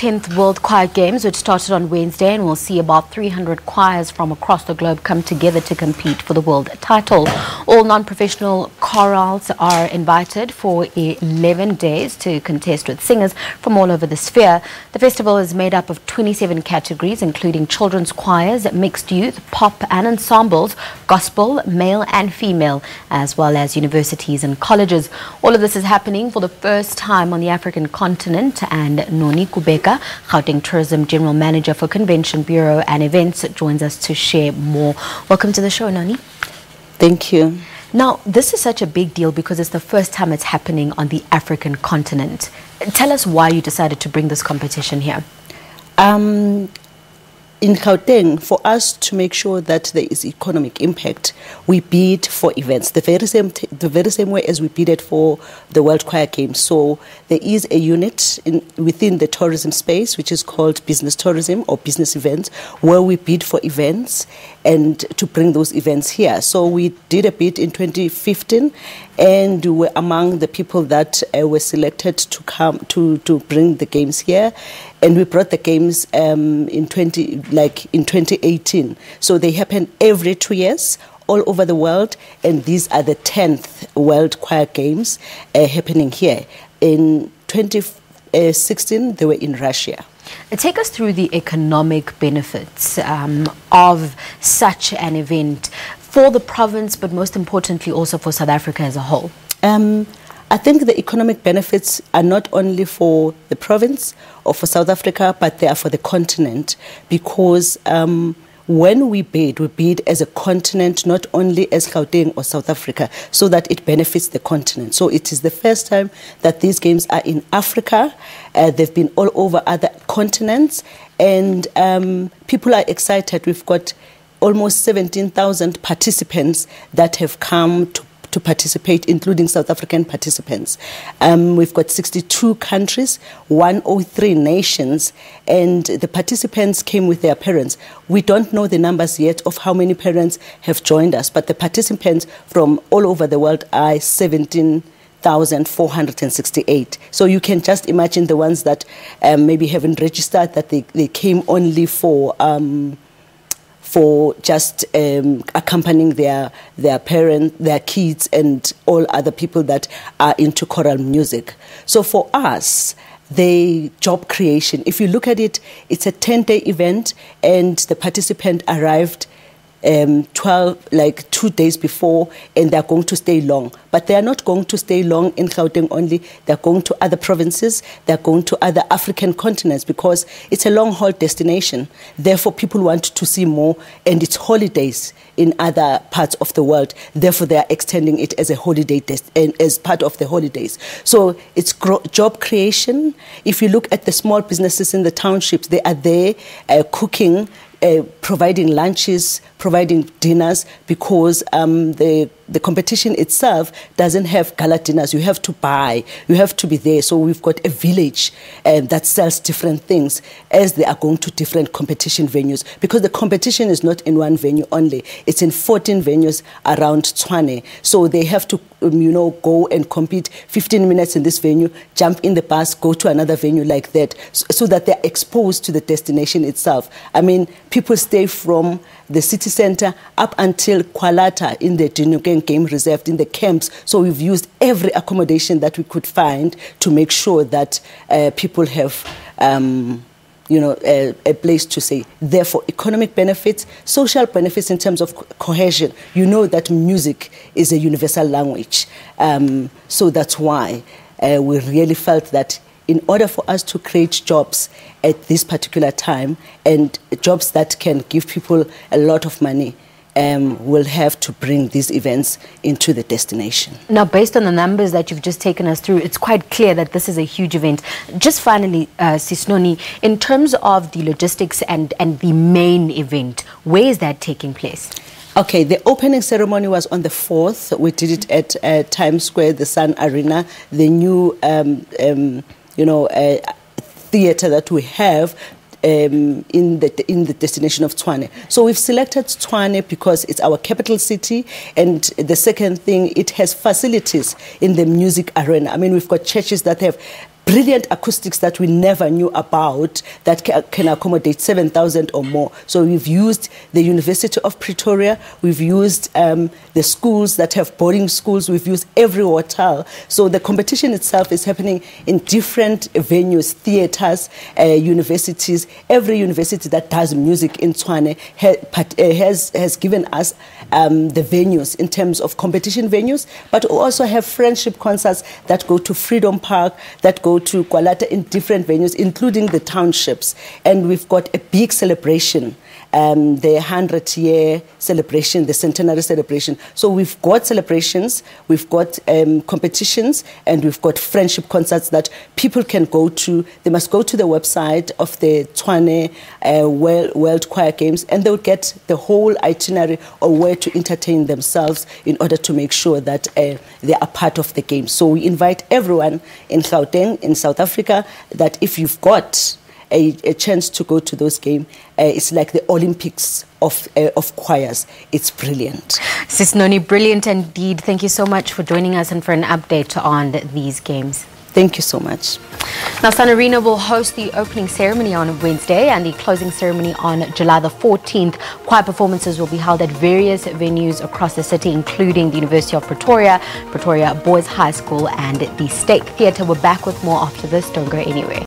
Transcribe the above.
10th World Choir Games, which started on Wednesday, and we'll see about 300 choirs from across the globe come together to compete for the world title. All non-professional chorales are invited for 11 days to contest with singers from all over the sphere. The festival is made up of 27 categories, including children's choirs, mixed youth, pop and ensembles, gospel, male and female, as well as universities and colleges. All of this is happening for the first time on the African continent, and Nonnie, Kubeka, Gauteng Tourism General Manager for Convention Bureau and Events, joins us to share more. Welcome to the show, Nonnie. Thank you. Now, this is such a big deal because it's the first time it's happening on the African continent. Tell us why you decided to bring this competition here. In Gauteng, for us to make sure that there is economic impact, we bid for events, the very same way as we bidded for the World Choir Games. So there is a unit within the tourism space, which is called business tourism or business events, where we bid for events and to bring those events here. So we did a bid in 2015, and we were among the people that were selected to come to bring the games here. And we brought the games in 2018. So they happen every 2 years all over the world, and these are the 10th World Choir Games happening here. In 2016, they were in Russia. Take us through the economic benefits of such an event for the province, but most importantly also for South Africa as a whole. I think the economic benefits are not only for the province or for South Africa, but they are for the continent, because when we bid as a continent, not only as Gauteng or South Africa, so that it benefits the continent. So it is the first time that these games are in Africa. They've been all over other continents, and people are excited. We've got almost 17,000 participants that have come to participate, including South African participants. We've got 62 countries, 103 nations, and the participants came with their parents. We don't know the numbers yet of how many parents have joined us, but the participants from all over the world are 17,468. So you can just imagine the ones that maybe haven't registered, that they came only for just accompanying their parents, their kids, and all other people that are into choral music. So for us, the job creation, if you look at it, it's a 10-day event, and the participant arrived 2 days before, and they're going to stay long. But they are not going to stay long in Gauteng only. They're going to other provinces. They're going to other African continents, because it's a long-haul destination. Therefore, people want to see more, and it's holidays in other parts of the world. Therefore, they are extending it as a holiday as part of the holidays. So it's job creation. If you look at the small businesses in the townships, they are there cooking, providing lunches, providing dinners, because the competition itself doesn't have gala dinners. You have to buy, you have to be there. So we've got a village that sells different things as they are going to different competition venues, because the competition is not in one venue only. It's in 14 venues around Tshwane. So they have to go and compete 15 minutes in this venue, jump in the bus, go to another venue like that, so that they're exposed to the destination itself. I mean, people stay from the city center up until Kwalata in the Dinukeng Game Reserve, in the camps. So we've used every accommodation that we could find to make sure that people have a place to stay. Therefore, economic benefits, social benefits in terms of cohesion. You know that music is a universal language. So that's why we really felt that in order for us to create jobs at this particular time, and jobs that can give people a lot of money, we'll have to bring these events into the destination. Now, based on the numbers that you've just taken us through, it's quite clear that this is a huge event. Just finally, Sis Nonnie, in terms of the logistics and the main event, where is that taking place? Okay, the opening ceremony was on the 4th. We did it at Times Square, the Sun Arena, the new theater that we have in the destination of Tshwane. So we've selected Tshwane because it's our capital city, and the second thing, it has facilities in the music arena. I mean, we've got churches that have brilliant acoustics that we never knew about that can accommodate 7,000 or more. So we've used the University of Pretoria, we've used the schools that have boarding schools, we've used every hotel. So the competition itself is happening in different venues, theatres, universities. Every university that does music in Tshwane has given us the venues in terms of competition venues, but we also have friendship concerts that go to Freedom Park, that go to Kwalata in different venues, including the townships. And we've got a big celebration, the 100-year celebration, the centenary celebration. So we've got celebrations, we've got competitions, and we've got friendship concerts that people can go to. They must go to the website of the Tshwane World Choir Games, and they'll get the whole itinerary or where to entertain themselves in order to make sure that they are part of the game. So we invite everyone in Gauteng, in South Africa, that if you've got a chance to go to those games, it's like the Olympics of choirs. It's brilliant. Sis Nonnie, brilliant indeed. Thank you so much for joining us and for an update on these games. Thank you so much. Now, Sun Arena will host the opening ceremony on Wednesday and the closing ceremony on July the 14th. Choir performances will be held at various venues across the city, including the University of Pretoria, Pretoria Boys High School, and the State Theatre. We're back with more after this. Don't go anywhere.